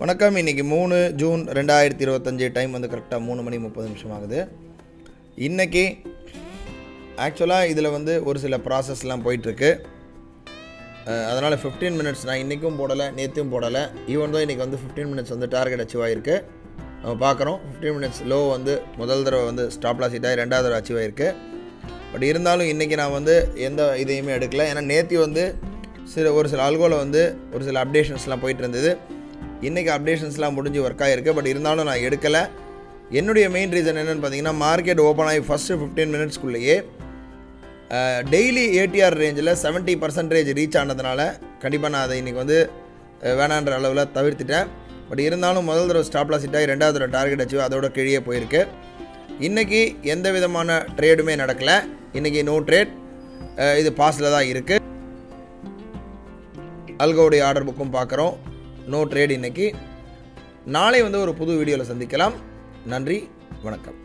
வணக்கம். இன்றைக்கி 3 June 2025 time வந்து கரெக்டாக 3 மணி 30 நிமிஷம் ஆகுது. இன்றைக்கி ஆக்சுவலாக இதில் வந்து ஒரு சில ப்ராசஸ்லாம் போயிட்டுருக்கு. அதனால் 15 மினிட்ஸ் நான் இன்றைக்கும் போடலை, நேற்றும் போடலை. ஈவன் தான் இன்றைக்கி வந்து 15 மினிட்ஸ் வந்து டார்கெட் அச்சீவ் ஆகிருக்கு. நம்ம பார்க்குறோம் 15 மினிட்ஸ் லோ வந்து முதல் தடவை வந்து ஸ்டாப் லாஸ் ஹிட் ஆகி ரெண்டாவது தடவை அச்சீவ் ஆகிருக்கு. பட் இருந்தாலும் இன்றைக்கி நான் வந்து எந்த இதையுமே எடுக்கலை. ஏன்னா நேற்று வந்து ஒரு சில அல்கோவில் வந்து ஒரு சில அப்டேஷன்ஸ்லாம் போயிட்டு இருந்தது. இன்றைக்கி அப்டேஷன்ஸ்லாம் முடிஞ்சு ஒர்க் ஆகிருக்கு. பட் இருந்தாலும் நான் எடுக்கலை. என்னுடைய மெயின் ரீசன் என்னென்னு பார்த்தீங்கன்னா, மார்க்கெட் ஓப்பன் ஆகி ஃபஸ்ட்டு 15 மினிட்ஸ்க்குள்ளேயே டெய்லி ஏடிஆர் ரேஞ்சில் 70% ரீச் ஆனதுனால கண்டிப்பாக நான் அதை இன்றைக்கி வந்து வேணான்ற அளவில் தவிர்த்துட்டேன். பட் இருந்தாலும் முதல் தடவை ஸ்டாப் லாஸ் ஹிட் ஆகி ரெண்டாவது தடவை டார்கெட் அச்சீவ் அதோட கீழே போயிருக்கு. இன்றைக்கி எந்த விதமான ட்ரேடுமே நடக்கலை. இன்றைக்கி நோ ட்ரேட், இது பாஸில் தான் இருக்குது. அல்கோவுடைய ஆர்டர் புக்கும் பார்க்குறோம். நோ ட்ரேட் இன்றைக்கி. நாளை வந்து ஒரு புது வீடியோவில் சந்திக்கலாம். நன்றி, வணக்கம்.